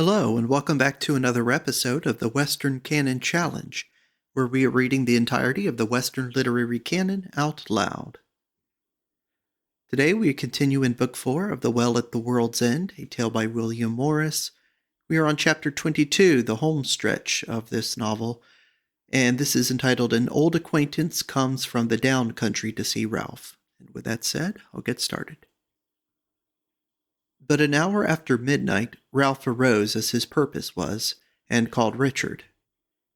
Hello, and welcome back to another episode of the Western Canon Challenge, where we are reading the entirety of the Western Literary Canon out loud. Today we continue in Book 4 of The Well at the World's End, a tale by William Morris. We are on Chapter 22, the home stretch of this novel, and this is entitled An Old Acquaintance Comes from the Down Country to See Ralph. And with that said, I'll get started. But an hour after midnight, Ralph arose as his purpose was, and called Richard.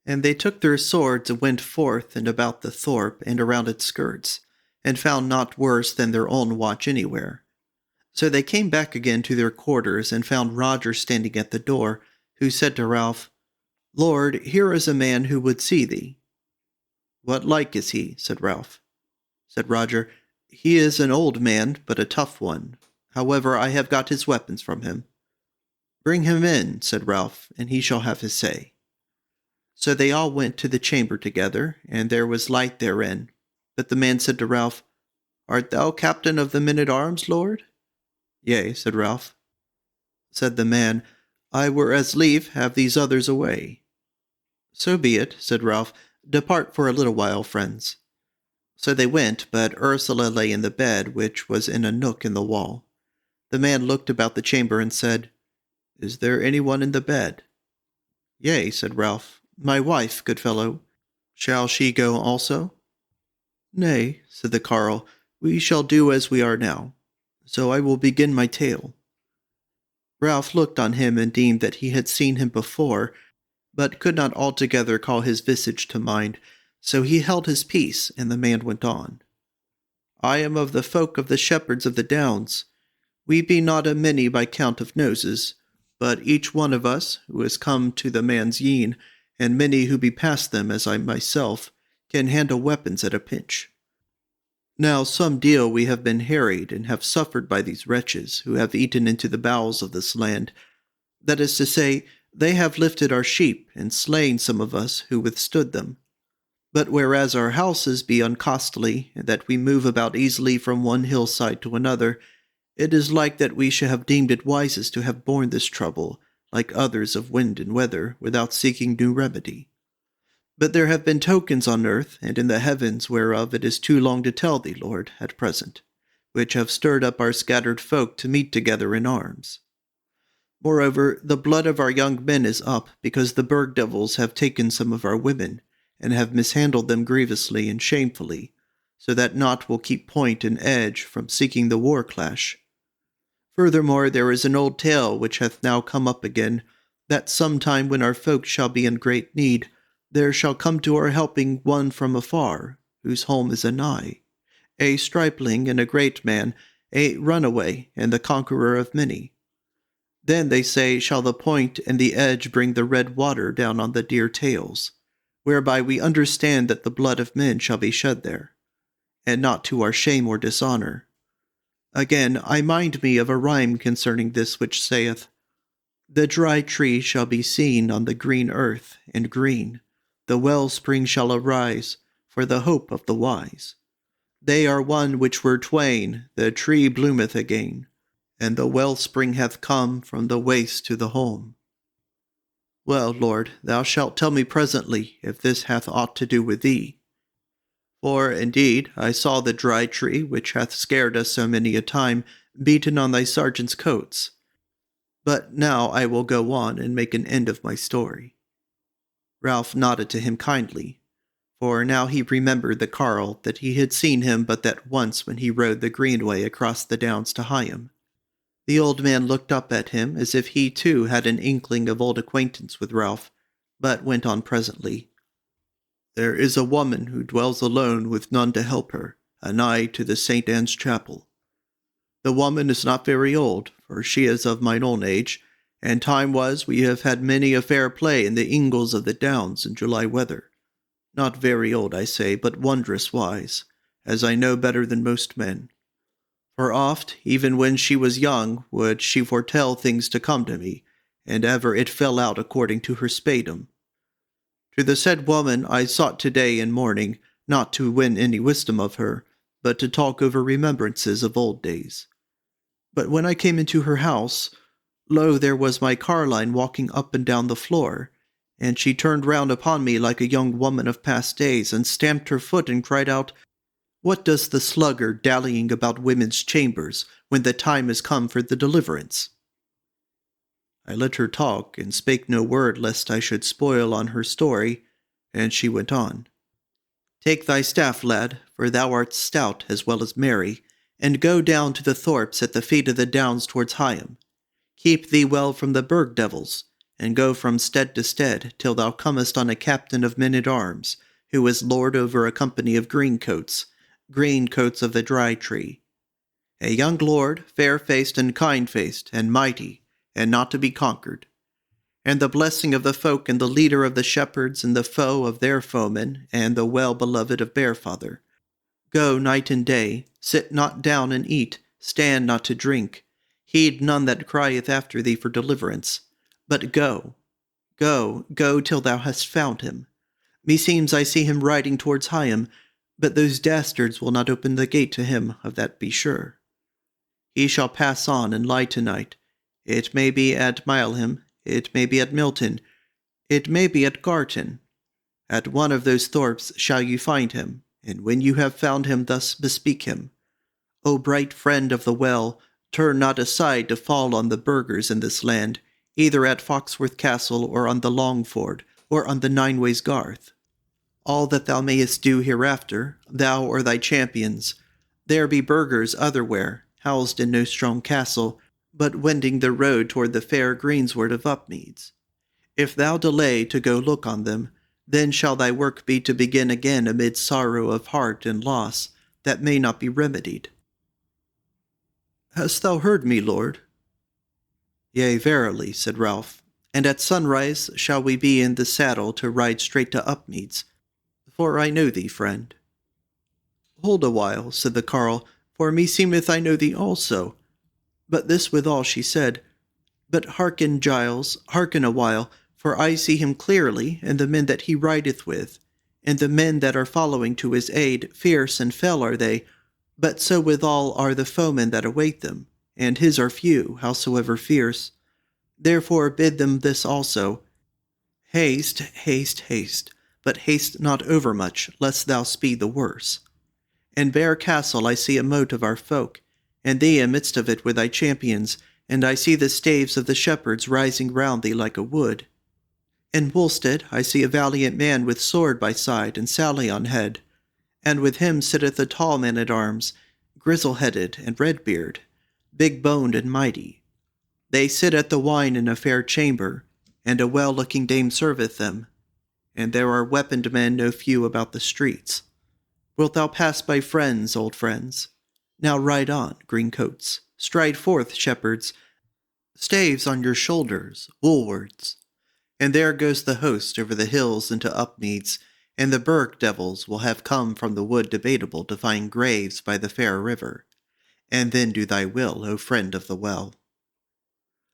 And they took their swords and went forth and about the thorp and around its skirts, and found naught worse than their own watch anywhere. So they came back again to their quarters, and found Roger standing at the door, who said to Ralph, "Lord, here is a man who would see thee." "What like is he?" said Ralph. Said Roger, "He is an old man, but a tough one. However, I have got his weapons from him." "Bring him in," said Ralph, "and he shall have his say." So they all went to the chamber together, and there was light therein. But the man said to Ralph, "Art thou captain of the men-at-arms, lord?" "Yea," said Ralph. Said the man, "I were as lief have these others away." "So be it," said Ralph. "Depart for a little while, friends." So they went, but Ursula lay in the bed, which was in a nook in the wall. The man looked about the chamber and said, "Is there anyone in the bed?" "Yea," said Ralph, "my wife, good fellow. Shall she go also?" "Nay," said the carle, "we shall do as we are now. So I will begin my tale." Ralph looked on him and deemed that he had seen him before, but could not altogether call his visage to mind, so he held his peace, and the man went on. "I am of the folk of the shepherds of the downs. We be not a many by count of noses, but each one of us, who has come to the man's yean, and many who be past them, as I myself, can handle weapons at a pinch. Now some deal we have been harried, and have suffered by these wretches, who have eaten into the bowels of this land. That is to say, they have lifted our sheep, and slain some of us who withstood them. But whereas our houses be uncostly, and that we move about easily from one hillside to another, it is like that we should have deemed it wisest to have borne this trouble, like others of wind and weather, without seeking new remedy. But there have been tokens on earth and in the heavens whereof it is too long to tell thee, Lord, at present, which have stirred up our scattered folk to meet together in arms. Moreover, the blood of our young men is up, because the burg devils have taken some of our women, and have mishandled them grievously and shamefully, so that naught will keep point and edge from seeking the war clash. Furthermore, there is an old tale which hath now come up again, that sometime when our folk shall be in great need, there shall come to our helping one from afar, whose home is anigh, a stripling and a great man, a runaway and the conqueror of many. Then, they say, shall the point and the edge bring the red water down on the dear tales, whereby we understand that the blood of men shall be shed there, and not to our shame or dishonor. Again, I mind me of a rhyme concerning this which saith, "The dry tree shall be seen on the green earth, and green the wellspring shall arise for the hope of the wise. They are one which were twain, the tree bloometh again, and the wellspring hath come from the waste to the home." Well, Lord, thou shalt tell me presently if this hath aught to do with thee. For, indeed, I saw the dry tree, which hath scared us so many a time, beaten on thy sergeant's coats. But now I will go on and make an end of my story. Ralph nodded to him kindly, for now he remembered the carle, that he had seen him but that once when he rode the greenway across the downs to Higham. The old man looked up at him as if he too had an inkling of old acquaintance with Ralph, but went on presently. "There is a woman who dwells alone with none to help her, anigh to the St. Anne's Chapel. The woman is not very old, for she is of mine own age, and time was we have had many a fair play in the ingles of the downs in July weather. Not very old, I say, but wondrous wise, as I know better than most men. For oft, even when she was young, would she foretell things to come to me, and ever it fell out according to her spadum. To the said woman I sought today in morning, not to win any wisdom of her, but to talk over remembrances of old days. But when I came into her house, lo, there was my carline walking up and down the floor, and she turned round upon me like a young woman of past days, and stamped her foot and cried out, What does the sluggard dallying about women's chambers, when the time is come for the deliverance? I let her talk, and spake no word lest I should spoil on her story, and she went on. Take thy staff, lad, for thou art stout as well as merry, and go down to the thorps at the feet of the downs towards Higham. Keep thee well from the burg devils, and go from stead to stead, till thou comest on a captain of men-at-arms, who is lord over a company of green coats of the Dry Tree. A young lord, fair-faced and kind-faced, and mighty, and not to be conquered. And the blessing of the folk, and the leader of the shepherds, and the foe of their foemen, and the well-beloved of Bearfather. Go night and day, sit not down and eat, stand not to drink, heed none that crieth after thee for deliverance. But go, till thou hast found him. Meseems I see him riding towards Higham, but those dastards will not open the gate to him, of that be sure. He shall pass on and lie tonight. It may be at Mileham, it may be at Milton, it may be at Garton. At one of those thorps shall you find him, and when you have found him thus bespeak him. O bright friend of the well, turn not aside to fall on the burghers in this land, either at Foxworth Castle, or on the Longford, or on the Nineways Garth. All that thou mayest do hereafter, thou or thy champions, there be burghers otherwhere, housed in no strong castle, but wending the road toward the fair greensward of Upmeads. If thou delay to go look on them, then shall thy work be to begin again amid sorrow of heart and loss that may not be remedied. Hast thou heard me, lord? Yea, verily, said Ralph, and at sunrise shall we be in the saddle to ride straight to Upmeads, for I know thee, friend. Hold a while, said the carle, for meseemeth I know thee also. But this withal she said, But hearken, Giles, hearken a while, for I see him clearly, and the men that he rideth with, and the men that are following to his aid, fierce and fell are they, but so withal are the foemen that await them, and his are few, howsoever fierce. Therefore bid them this also, Haste, haste, haste, but haste not overmuch, lest thou speed the worse. In Bear Castle I see a mote of our folk, and thee amidst of it with thy champions, and I see the staves of the shepherds rising round thee like a wood. In Wulstead I see a valiant man with sword by side and sally on head, and with him sitteth a tall man-at-arms, grizzle-headed and red-beard, big-boned and mighty. They sit at the wine in a fair chamber, and a well-looking dame serveth them, and there are weaponed men no few about the streets. Wilt thou pass by friends, old friends? Now ride on, green coats, stride forth, shepherds, staves on your shoulders, woolwards. And there goes the host over the hills into Upmeads, and the burg devils will have come from the wood Debatable to find graves by the fair river. And then do thy will, O friend of the well.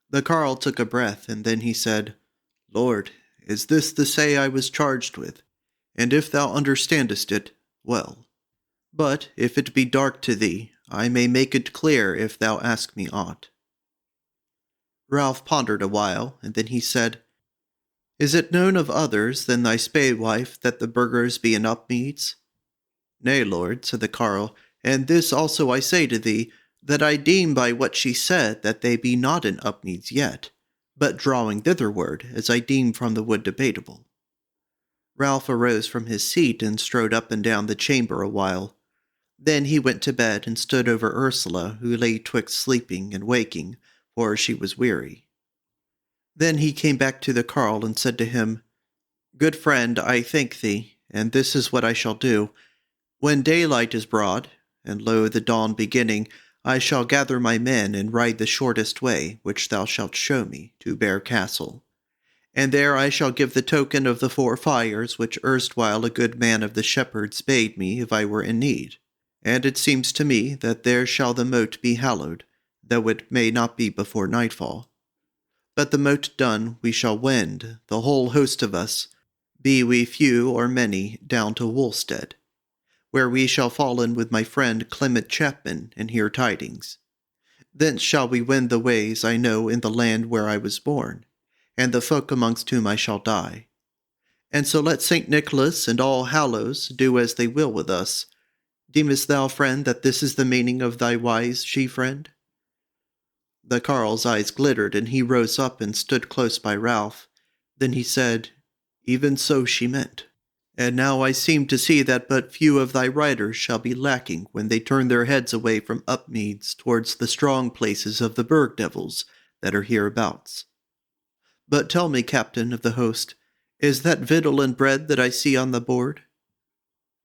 The carle took a breath, and then he said, Lord, is this the say I was charged with? And if thou understandest it, well. But if it be dark to thee, I may make it clear if thou ask me aught. Ralph pondered a while, and then he said, Is it known of others than thy spaewife that the burghers be in Upmeads? Nay, lord, said the carle, and this also I say to thee, that I deem by what she said that they be not in Upmeads yet, but drawing thitherward, as I deem from the wood Debatable. Ralph arose from his seat and strode up and down the chamber a while. Then he went to bed and stood over Ursula, who lay twixt sleeping and waking, for she was weary. Then he came back to the carle and said to him, Good friend, I thank thee, and this is what I shall do. When daylight is broad, and lo, the dawn beginning, I shall gather my men and ride the shortest way, which thou shalt show me, to Bear Castle. And there I shall give the token of the 4 fires, which erstwhile a good man of the shepherds bade me if I were in need. And it seems to me that there shall the mote be hallowed, though it may not be before nightfall. But the mote done, we shall wend, the whole host of us, be we few or many, down to Wulstead, where we shall fall in with my friend Clement Chapman and hear tidings. Thence shall we wend the ways I know in the land where I was born, and the folk amongst whom I shall die. And so let St. Nicholas and all Hallows do as they will with us. Deemest thou, friend, that this is the meaning of thy wise she-friend? The carle's eyes glittered, and he rose up and stood close by Ralph. Then he said, Even so she meant. And now I seem to see that but few of thy riders shall be lacking when they turn their heads away from Upmeads towards the strong places of the Burg devils that are hereabouts. But tell me, captain of the host, is that victual and bread that I see on the board?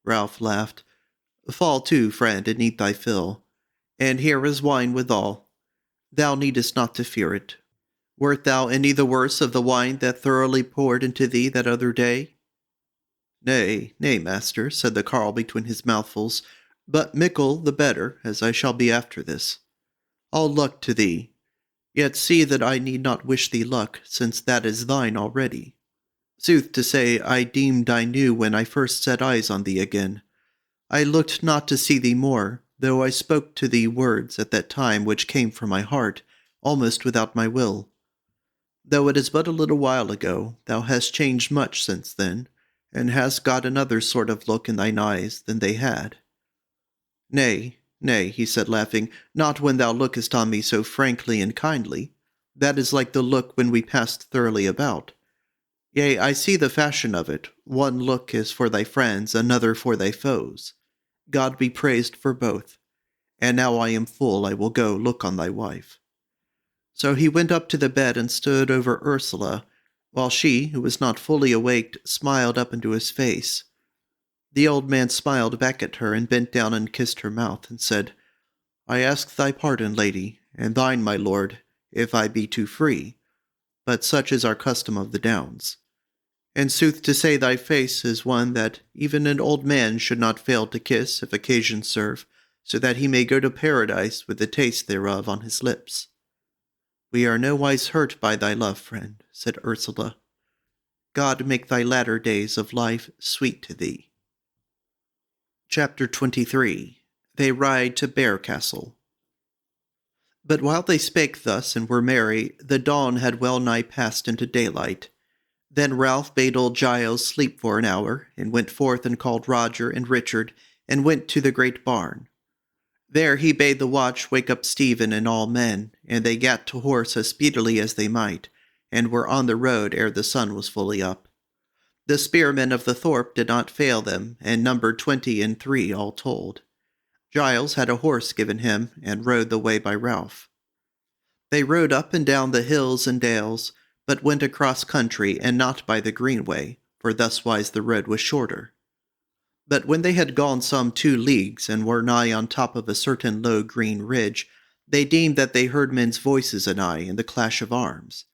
Ralph laughed. Fall to, friend, and eat thy fill. And here is wine withal. Thou needest not to fear it. Wert thou any the worse of the wine that thoroughly poured into thee that other day? Nay, nay, master, said the carle between his mouthfuls, but mickle the better, as I shall be after this. All luck to thee. Yet see that I need not wish thee luck, since that is thine already. Sooth to say, I deemed I knew when I first set eyes on thee again. I looked not to see thee more, though I spoke to thee words at that time which came from my heart, almost without my will. Though it is but a little while ago, thou hast changed much since then, and hast got another sort of look in thine eyes than they had. Nay, nay, he said laughing, not when thou lookest on me so frankly and kindly. That is like the look when we passed thoroughly about. Yea, I see the fashion of it. One look is for thy friends, another for thy foes. God be praised for both. And now I am full, I will go look on thy wife. So he went up to the bed and stood over Ursula, while she, who was not fully awaked, smiled up into his face. The old man smiled back at her and bent down and kissed her mouth, and said, I ask thy pardon, lady, and thine, my lord, if I be too free, but such is our custom of the Downs. And sooth to say, thy face is one that even an old man should not fail to kiss if occasion serve, so that he may go to paradise with the taste thereof on his lips. We are nowise hurt by thy love, friend, said Ursula. God make thy latter days of life sweet to thee. Chapter 23. They ride to Bear Castle. But while they spake thus and were merry, the dawn had well nigh passed into daylight. Then Ralph bade old Giles sleep for an hour, and went forth and called Roger and Richard, and went to the great barn. There he bade the watch wake up Stephen and all men, and they gat to horse as speedily as they might, and were on the road ere the sun was fully up. The spearmen of the thorp did not fail them, and numbered 23 all told. Giles had a horse given him, and rode the way by Ralph. They rode up and down the hills and dales, but went across country, and not by the greenway, for thuswise the road was shorter. But when they had gone some 2 leagues, and were nigh on top of a certain low green ridge, they deemed that they heard men's voices anigh, and the clash of arms.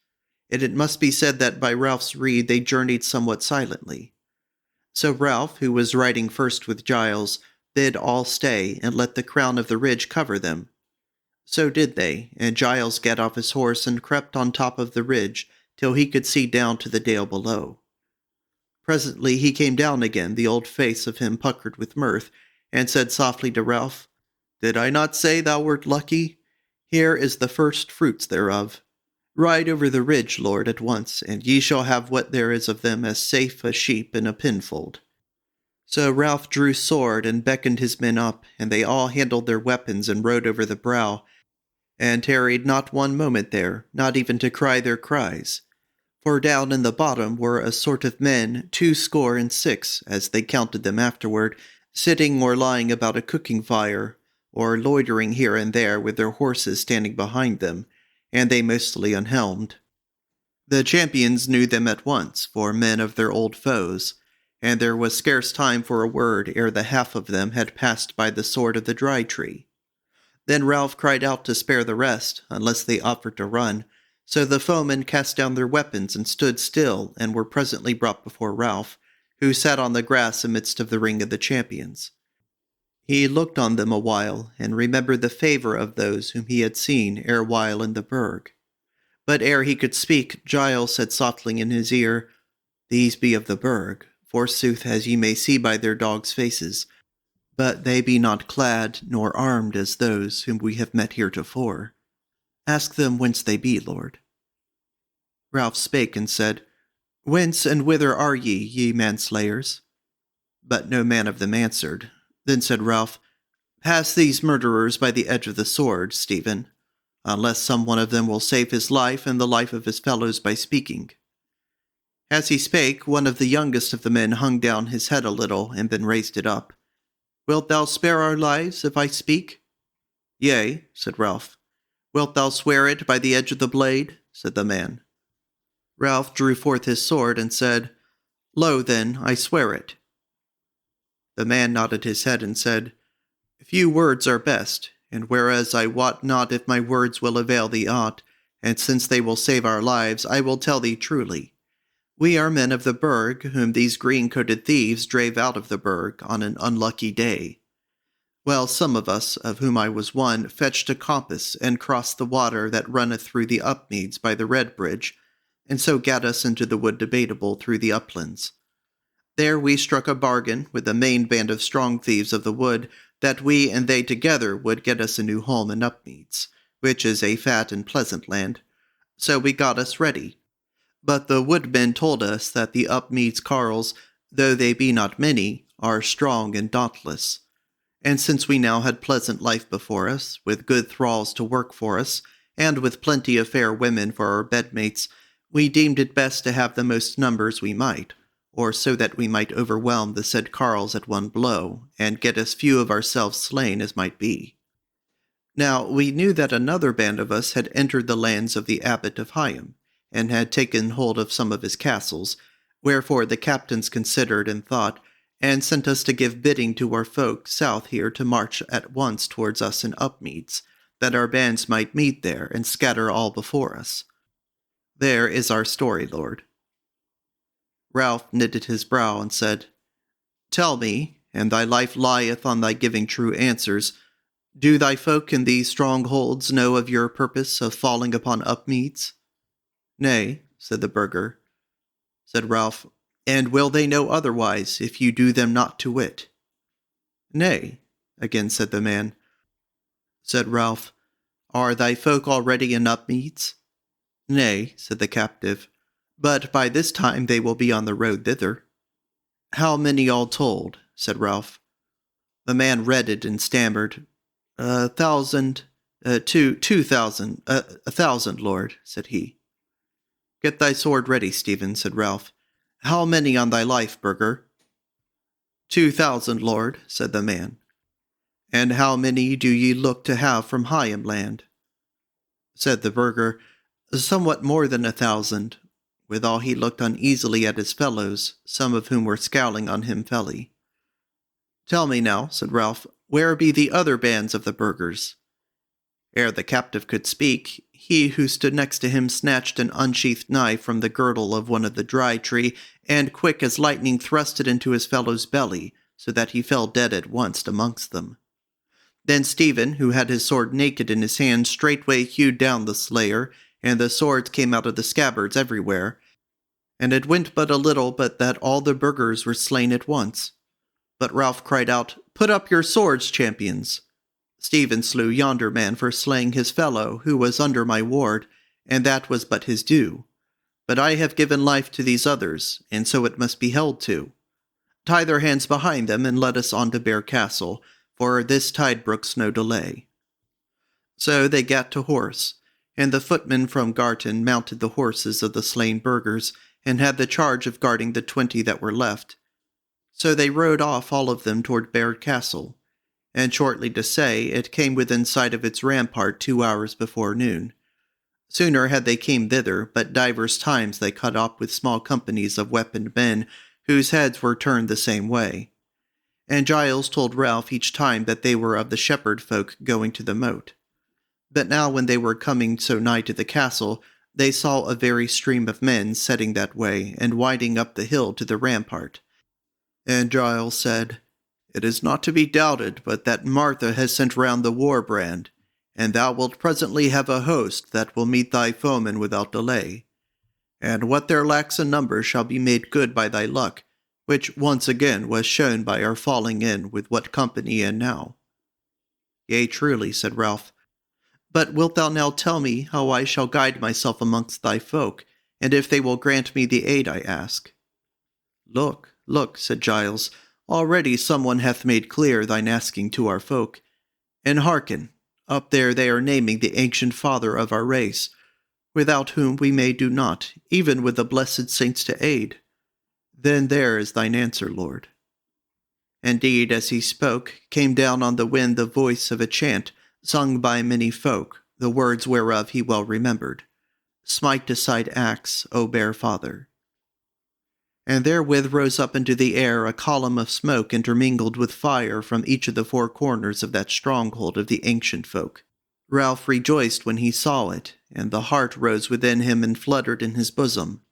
And it must be said that by Ralph's rede they journeyed somewhat silently. So Ralph, who was riding first with Giles, bid all stay, and let the crown of the ridge cover them. So did they, and Giles gat off his horse and crept on top of the ridge, till he could see down to the dale below. Presently he came down again, the old face of him puckered with mirth, and said softly to Ralph, Did I not say thou wert lucky? Here is the first fruits thereof. Ride over the ridge, lord, at once, and ye shall have what there is of them as safe as sheep in a pinfold. So Ralph drew sword and beckoned his men up, and they all handled their weapons and rode over the brow, and tarried not one moment there, not even to cry their cries. For down in the bottom were a sort of men 26, as they counted them afterward, sitting or lying about a cooking fire, or loitering here and there with their horses standing behind them, and they mostly unhelmed. The champions knew them at once for men of their old foes, and there was scarce time for a word ere the half of them had passed by the sword of the Dry Tree. Then Ralph cried out to spare the rest, unless they offered to run, so the foemen cast down their weapons and stood still, and were presently brought before Ralph, who sat on the grass amidst of the ring of the champions. He looked on them a while, and remembered the favor of those whom he had seen erewhile in the burg. But ere he could speak, Giles said softly in his ear, These be of the burg, forsooth, as ye may see by their dogs' faces, but they be not clad nor armed as those whom we have met heretofore. Ask them whence they be, Lord. Ralph spake and said, Whence and whither are ye, ye manslayers? But no man of them answered. Then said Ralph, Pass these murderers by the edge of the sword, Stephen, unless some one of them will save his life and the life of his fellows by speaking. As he spake, one of the youngest of the men hung down his head a little, and then raised it up. Wilt thou spare our lives if I speak? Yea, said Ralph. Wilt thou swear it by the edge of the blade? Said the man. Ralph drew forth his sword and said, Lo, then, I swear it. The man nodded his head and said, Few words are best, and whereas I wot not if my words will avail thee aught, and since they will save our lives, I will tell thee truly. We are men of the Burg, whom these green-coated thieves drave out of the Burg on an unlucky day. Well, some of us, of whom I was one, fetched a compass, and crossed the water that runneth through the Upmeads by the Red Bridge, and so gat us into the wood Debatable through the uplands. There we struck a bargain with the main band of strong thieves of the wood, that we and they together would get us a new home in Upmeads, which is a fat and pleasant land. So we got us ready. But the woodmen told us that the Upmeads carles, though they be not many, are strong and dauntless. And since we now had pleasant life before us, with good thralls to work for us, and with plenty of fair women for our bedmates, we deemed it best to have the most numbers we might, or so that we might overwhelm the said carles at one blow, and get as few of ourselves slain as might be. Now we knew that another band of us had entered the lands of the abbot of Higham, and had taken hold of some of his castles, wherefore the captains considered and thought, and sent us to give bidding to our folk south here to march at once towards us in Upmeads, that our bands might meet there and scatter all before us. There is our story, Lord. Ralph knitted his brow and said, Tell me, and thy life lieth on thy giving true answers, do thy folk in these strongholds know of your purpose of falling upon Upmeads? Nay, said the burgher. Said Ralph, And will they know otherwise, if you do them not to wit? Nay, again said the man. Said Ralph, Are thy folk already in Upmeads? Nay, said the captive, but by this time they will be on the road thither. How many all told? Said Ralph. The man reddened and stammered, 1,000, 2,000, 1,000, Lord, said he. Get thy sword ready, Stephen, said Ralph. How many on thy life, burgher? 2,000, Lord, said the man. And how many do ye look to have from Higham land? Said the burgher, Somewhat more than 1,000. Withal he looked uneasily at his fellows, some of whom were scowling on him felly. Tell me now, said Ralph, where be the other bands of the burghers? Ere the captive could speak, he who stood next to him snatched an unsheathed knife from the girdle of one of the dry tree, and quick as lightning thrust it into his fellow's belly, so that he fell dead at once amongst them. Then Stephen, who had his sword naked in his hand, straightway hewed down the slayer, and the swords came out of the scabbards everywhere. And it went but a little but that all the burghers were slain at once. But Ralph cried out, Put up your swords, champions! Stephen slew yonder man for slaying his fellow, who was under my ward, and that was but his due. But I have given life to these others, and so it must be held to. Tie their hands behind them, and let us on to Bear Castle, for this tide brooks no delay. So they gat to horse, and the footmen from Garton mounted the horses of the slain burghers, and had the charge of guarding the 20 that were left. So they rode off all of them toward Bear Castle, and shortly to say, it came within sight of its rampart 2 hours before noon. Sooner had they came thither, but divers times they cut off with small companies of weaponed men, whose heads were turned the same way. And Giles told Ralph each time that they were of the shepherd folk going to the moat. But now when they were coming so nigh to the castle, they saw a very stream of men setting that way, and winding up the hill to the rampart. And Giles said, It is not to be doubted but that Martha has sent round the war brand, and thou wilt presently have a host that will meet thy foemen without delay. And what there lacks in number shall be made good by thy luck, which once again was shown by our falling in with what company in now. Yea, truly, said Ralph. But wilt thou now tell me how I shall guide myself amongst thy folk, and if they will grant me the aid I ask? Look, look, said Giles, already someone hath made clear thine asking to our folk. And hearken, up there they are naming the ancient father of our race, without whom we may do naught, even with the blessed saints to aid. Then there is thine answer, Lord. Indeed, as he spoke, came down on the wind the voice of a chant, sung by many folk, the words whereof he well remembered. Smite aside axe, O bare father. And therewith rose up into the air a column of smoke intermingled with fire from each of the four corners of that stronghold of the ancient folk. Ralph rejoiced when he saw it, and the heart rose within him and fluttered in his bosom.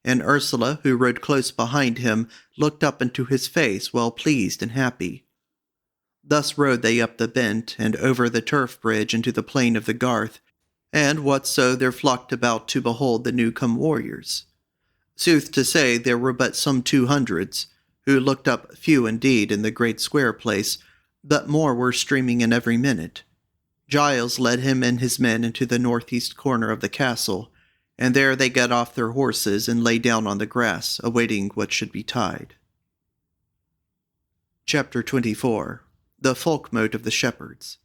And Ursula, who rode close behind him, looked up into his face, well pleased and happy. Thus rode they up the bent, and over the turf bridge into the plain of the Garth, and whatso there flocked about to behold the new-come warriors. Sooth to say, there were but some 200s, who looked up few indeed in the great square place, but more were streaming in every minute. Giles led him and his men into the northeast corner of the castle, and there they got off their horses and lay down on the grass, awaiting what should be tide. Chapter 24. The Folkmote of the Shepherds.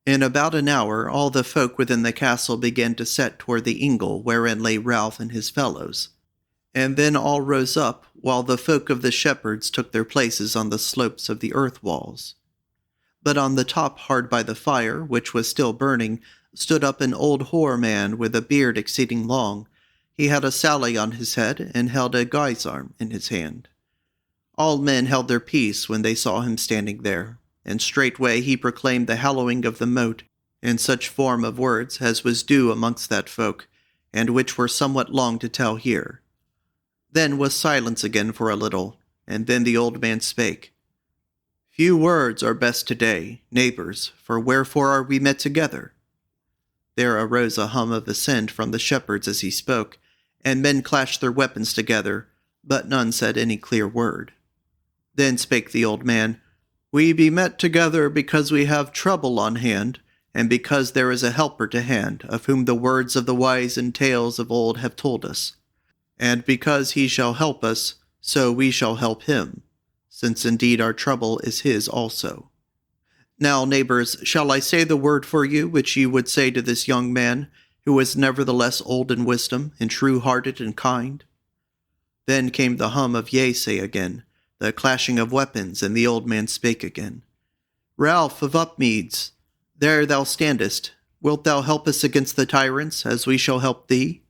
In about an hour all the folk within the castle began to set toward the ingle wherein lay Ralph and his fellows. And then all rose up, while the folk of the shepherds took their places on the slopes of the earth walls. But on the top hard by the fire, which was still burning, stood up an old hoar man with a beard exceeding long. He had a sally on his head, and held a guisarme in his hand. All men held their peace when they saw him standing there, and straightway he proclaimed the hallowing of the mote, in such form of words as was due amongst that folk, and which were somewhat long to tell here. Then was silence again for a little, and then the old man spake. Few words are best today, neighbors, for wherefore are we met together? There arose a hum of assent from the shepherds as he spoke, and men clashed their weapons together, but none said any clear word. Then spake the old man, We be met together because we have trouble on hand, and because there is a helper to hand, of whom the words of the wise and tales of old have told us. And because he shall help us, so we shall help him, since indeed our trouble is his also. Now, neighbors, shall I say the word for you which ye would say to this young man, who is nevertheless old in wisdom, and true-hearted and kind? Then came the hum of yea say again, the clashing of weapons, and the old man spake again. Ralph of Upmeads, there thou standest. Wilt thou help us against the tyrants, as we shall help thee?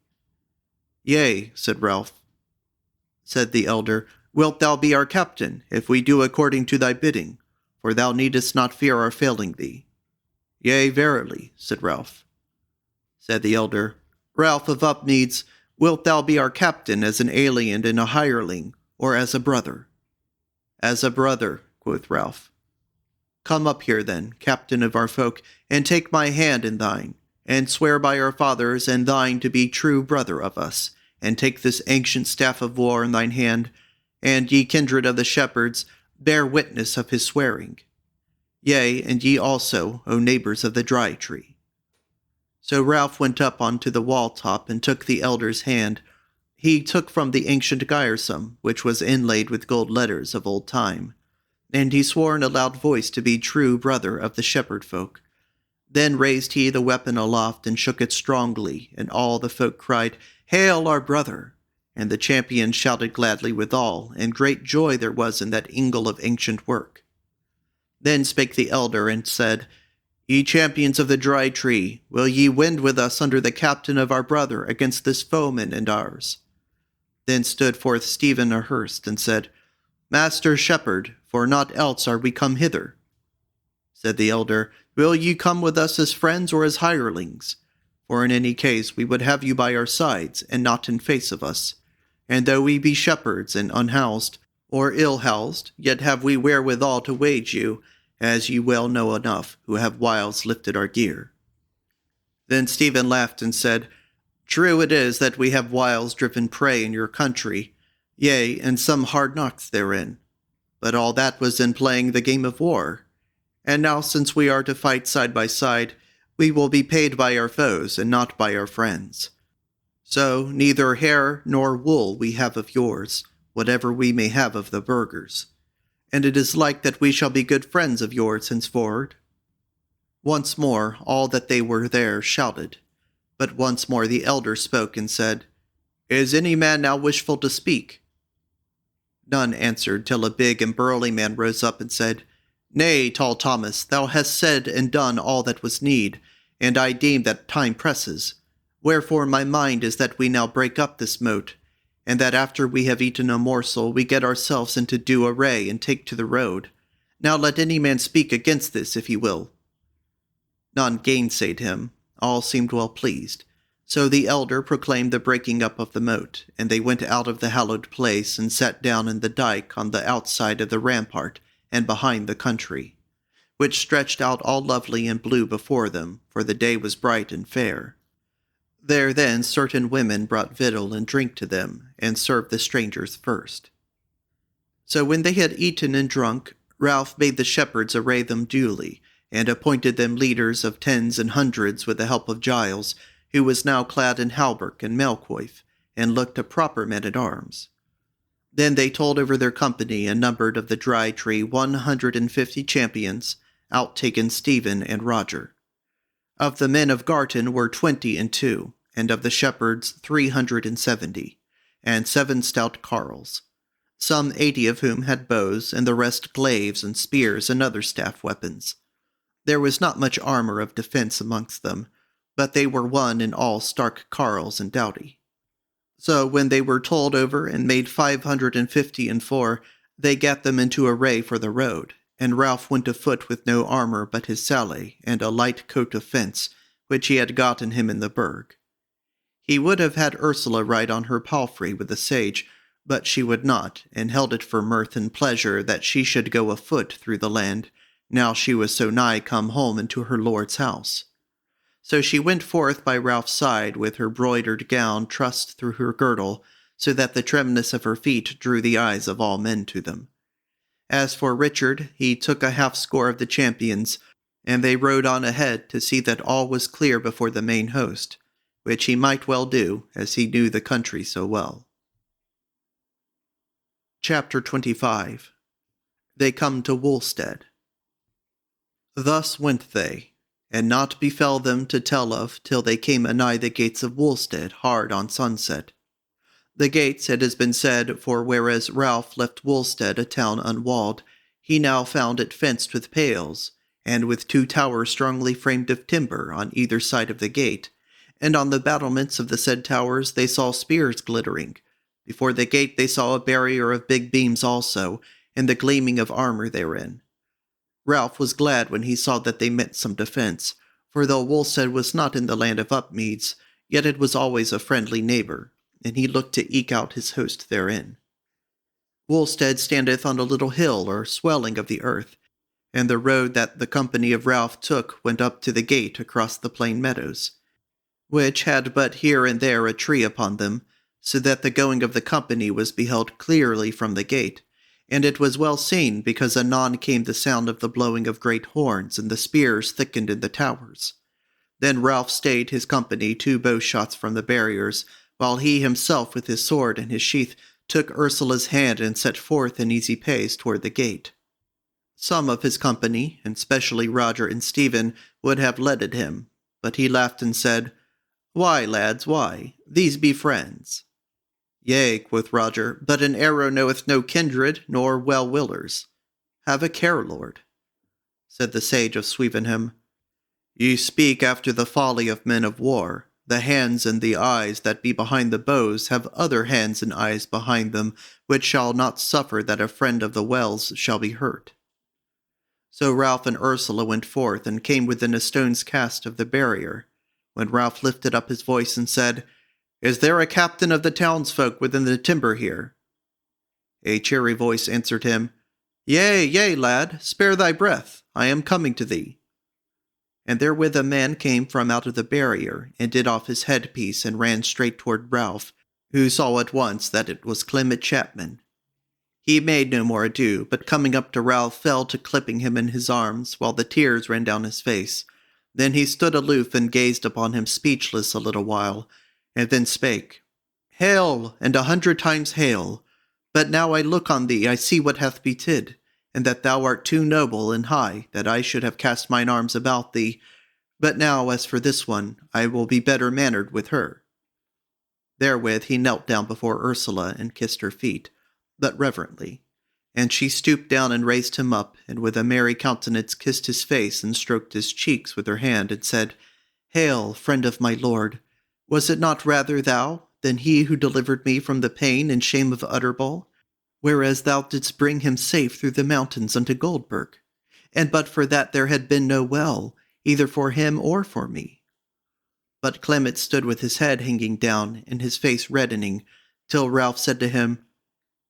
Yea, said Ralph. Said the elder, Wilt thou be our captain, if we do according to thy bidding? For thou needest not fear our failing thee. Yea, verily, said Ralph. Said the elder, Ralph of Upmeads, wilt thou be our captain as an alien and a hireling, or as a brother? As a brother, quoth Ralph. Come up here then, captain of our folk, and take my hand in thine, and swear by our fathers and thine to be true brother of us, and take this ancient staff of war in thine hand, and ye kindred of the shepherds, bear witness of his swearing. Yea, and ye also, O neighbors of the Dry Tree. So Ralph went up unto the wall top, and took the elder's hand. He took from the ancient guisarme, which was inlaid with gold letters of old time, and he swore in a loud voice to be true brother of the shepherd folk. Then raised he the weapon aloft, and shook it strongly, and all the folk cried, Hail our brother! And the champions shouted gladly withal, and great joy there was in that ingle of ancient work. Then spake the elder, and said, Ye champions of the Dry Tree, will ye wend with us under the captain of our brother against this foeman and ours? Then stood forth Stephen a Hurst, and said, Master shepherd, for naught else are we come hither. Said the elder, Will ye come with us as friends or as hirelings? For in any case we would have you by our sides, and not in face of us. And though we be shepherds and unhoused, or ill-housed, yet have we wherewithal to wage you, as ye well know enough, who have whiles lifted our gear. Then Stephen laughed and said, True it is that we have whiles driven prey in your country, yea, and some hard knocks therein. But all that was in playing the game of war. And now since we are to fight side by side, We will be paid by our foes, and not by our friends. So neither hair nor wool we have of yours, whatever we may have of the burghers. And it is like that we shall be good friends of yours henceforward." Once more all that they were there shouted, but once more the elder spoke and said, "Is any man now wishful to speak?" None answered, till a big and burly man rose up and said, "Nay, tall Thomas, thou hast said and done all that was need, and I deem that time presses. Wherefore my mind is that we now break up this mote, and that after we have eaten a morsel we get ourselves into due array and take to the road. Now let any man speak against this if he will." None gainsayed him, all seemed well pleased. So the elder proclaimed the breaking up of the moat, and they went out of the hallowed place and sat down in the dyke on the outside of the rampart and behind the country, which stretched out all lovely and blue before them, for the day was bright and fair. There then certain women brought victual and drink to them, and served the strangers first. So when they had eaten and drunk, Ralph bade the shepherds array them duly, and appointed them leaders of tens and hundreds with the help of Giles, who was now clad in hauberk and mailcoif, and looked a proper man-at-arms. Then they told over their company and numbered of the Dry Tree 150 champions, outtaken Stephen and Roger. Of the men of Garton were 22, and of the shepherds 370, and 7 stout carles, some 80 of whom had bows, and the rest glaives and spears and other staff weapons. There was not much armor of defence amongst them, but they were one and all stark carles and doughty. So when they were told over and made 554, they gat them into array for the road, and Ralph went afoot with no armor but his sallay and a light coat of fence, which he had gotten him in the burg. He would have had Ursula ride on her palfrey with the sage, but she would not, and held it for mirth and pleasure that she should go afoot through the land, now she was so nigh come home into her lord's house. So she went forth by Ralph's side with her broidered gown trussed through her girdle, so that the trimness of her feet drew the eyes of all men to them. As for Richard, he took a half-score of the champions, and they rode on ahead to see that all was clear before the main host, which he might well do, as he knew the country so well. Chapter 25. They come to Wulstead. Thus went they, and naught befell them to tell of till they came anigh the gates of Wulstead hard on sunset. The gates, it has been said, for whereas Ralph left Wulstead a town unwalled, he now found it fenced with pales, and with 2 towers strongly framed of timber on either side of the gate, and on the battlements of the said towers they saw spears glittering. Before the gate they saw a barrier of big beams also, and the gleaming of armor therein. Ralph was glad when he saw that they meant some defence, for though Wulstead was not in the land of Upmeads, yet it was always a friendly neighbour, and he looked to eke out his host therein. Wulstead standeth on a little hill or swelling of the earth, and the road that the company of Ralph took went up to the gate across the plain meadows, which had but here and there a tree upon them, so that the going of the company was beheld clearly from the gate, and it was well seen, because anon came the sound of the blowing of great horns, and the spears thickened in the towers. Then Ralph stayed his company 2 bow-shots from the barriers, while he himself with his sword in his sheath took Ursula's hand and set forth in easy pace toward the gate. Some of his company, and specially Roger and Stephen, would have leaded him, but he laughed and said, "Why, lads, why? These be friends." "Yea," quoth Roger, "but an arrow knoweth no kindred, nor well-willers." "Have a care, lord," said the sage of Swevenham. "Ye speak after the folly of men of war. The hands and the eyes that be behind the bows have other hands and eyes behind them, which shall not suffer that a friend of the Wells shall be hurt." So Ralph and Ursula went forth, and came within a stone's cast of the barrier, when Ralph lifted up his voice and said, "Is there a captain of the townsfolk within the timber here?" A cheery voice answered him, "Yea, yea, lad, spare thy breath, I am coming to thee." And therewith a man came from out of the barrier, and did off his headpiece, and ran straight toward Ralph, who saw at once that it was Clement Chapman. He made no more ado, but coming up to Ralph fell to clipping him in his arms, while the tears ran down his face. Then he stood aloof and gazed upon him speechless a little while, and then spake, Hail, and 100 times hail! But now I look on thee, I see what hath betid, and that thou art too noble and high, that I should have cast mine arms about thee. But now, as for this one, I will be better mannered with her. Therewith he knelt down before Ursula and kissed her feet, but reverently. And she stooped down and raised him up, and with a merry countenance kissed his face and stroked his cheeks with her hand, and said, Hail, friend of my lord! Was it not rather thou than he who delivered me from the pain and shame of Utterbol, whereas thou didst bring him safe through the mountains unto Goldburg? And but for that there had been no well, either for him or for me. But Clement stood with his head hanging down, and his face reddening, till Ralph said to him,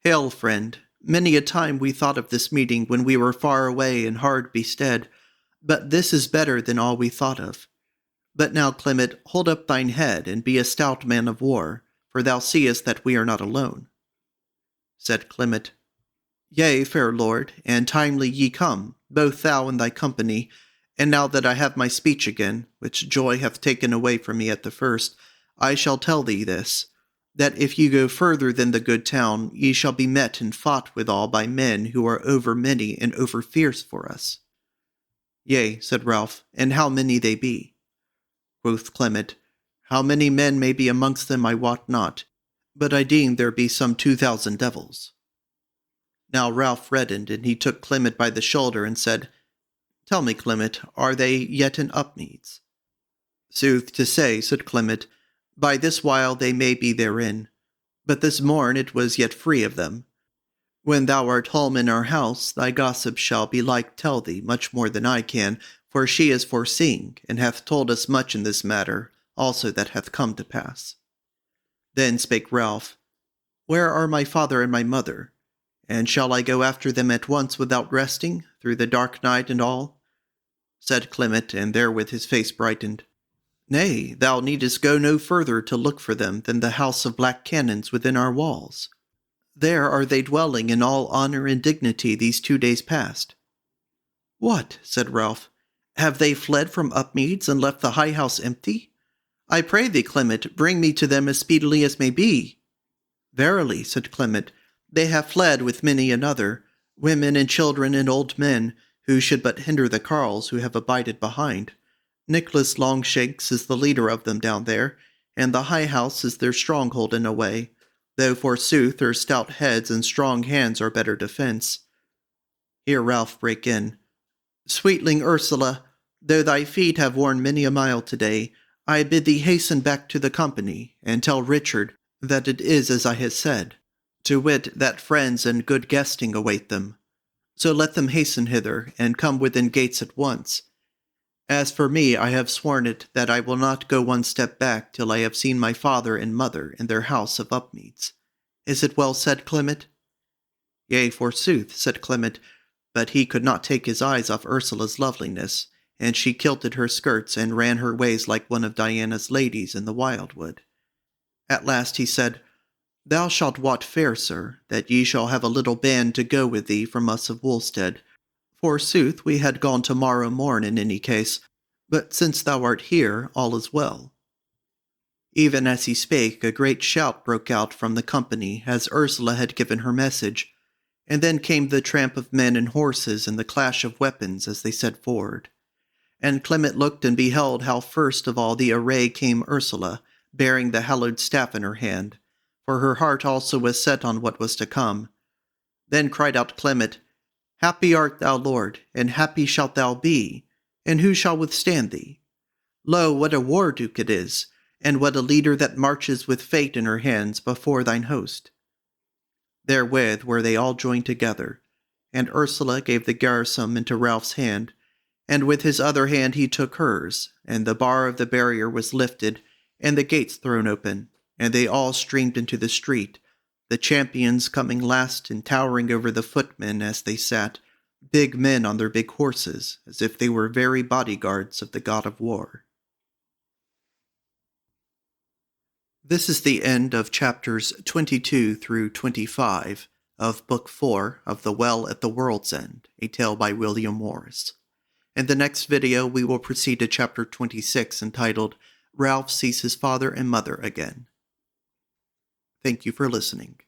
Hail, friend! Many a time we thought of this meeting when we were far away and hard bestead, but this is better than all we thought of. But now, Clement, hold up thine head, and be a stout man of war, for thou seest that we are not alone. Said Clement, Yea, fair lord, and timely ye come, both thou and thy company, and now that I have my speech again, which joy hath taken away from me at the first, I shall tell thee this, that if ye go further than the good town, ye shall be met and fought withal by men who are over many and over fierce for us. Yea, said Ralph, and how many they be? Quoth Clement, How many men may be amongst them I wot not, but I deem there be some 2,000 devils. Now Ralph reddened, and he took Clement by the shoulder, and said, Tell me, Clement, are they yet in Upmeads? Sooth to say, said Clement, by this while they may be therein, but this morn it was yet free of them. When thou art home in our house, thy gossip shall belike tell thee much more than I can, for she is foreseeing, and hath told us much in this matter, also that hath come to pass. Then spake Ralph, Where are my father and my mother? And shall I go after them at once without resting, through the dark night and all? Said Clement, and therewith his face brightened, Nay, thou needest go no further to look for them than the house of black cannons within our walls. There are they dwelling in all honour and dignity these 2 days past. What, said Ralph, have they fled from Upmeads and left the high house empty? I pray thee, Clement, bring me to them as speedily as may be. Verily, said Clement, they have fled with many another, women and children and old men, who should but hinder the carles who have abided behind. Nicholas Longshanks is the leader of them down there, and the high house is their stronghold in a way, though forsooth their stout heads and strong hands are better defence. Here Ralph brake in, Sweetling Ursula, though thy feet have worn many a mile today, I bid thee hasten back to the company, and tell Richard that it is as I have said, to wit, that friends and good guesting await them. So let them hasten hither, and come within gates at once. As for me, I have sworn it that I will not go one step back till I have seen my father and mother in their house of Upmeads. Is it well said, Clement? Yea, forsooth, said Clement, but he could not take his eyes off Ursula's loveliness, and she kilted her skirts and ran her ways like one of Diana's ladies in the wildwood. At last he said, Thou shalt wot fair, sir, that ye shall have a little band to go with thee from us of Wulstead. Forsooth, we had gone to-morrow morn in any case, but since thou art here, all is well. Even as he spake, a great shout broke out from the company, as Ursula had given her message, and then came the tramp of men and horses and the clash of weapons as they set forward. And Clement looked and beheld how first of all the array came Ursula, bearing the hallowed staff in her hand, for her heart also was set on what was to come. Then cried out Clement, Happy art thou, Lord, and happy shalt thou be, and who shall withstand thee? Lo, what a war-duke it is, and what a leader that marches with fate in her hands before thine host. Therewith were they all joined together, and Ursula gave the garrison into Ralph's hand, and with his other hand he took hers, and the bar of the barrier was lifted, and the gates thrown open, and they all streamed into the street, the champions coming last and towering over the footmen as they sat, big men on their big horses, as if they were very bodyguards of the god of war. This is the end of chapters 22 through 25 of Book 4 of The Well at the World's End, a tale by William Morris. In the next video, we will proceed to chapter 26, entitled, Ralph Sees His Father and Mother Again. Thank you for listening.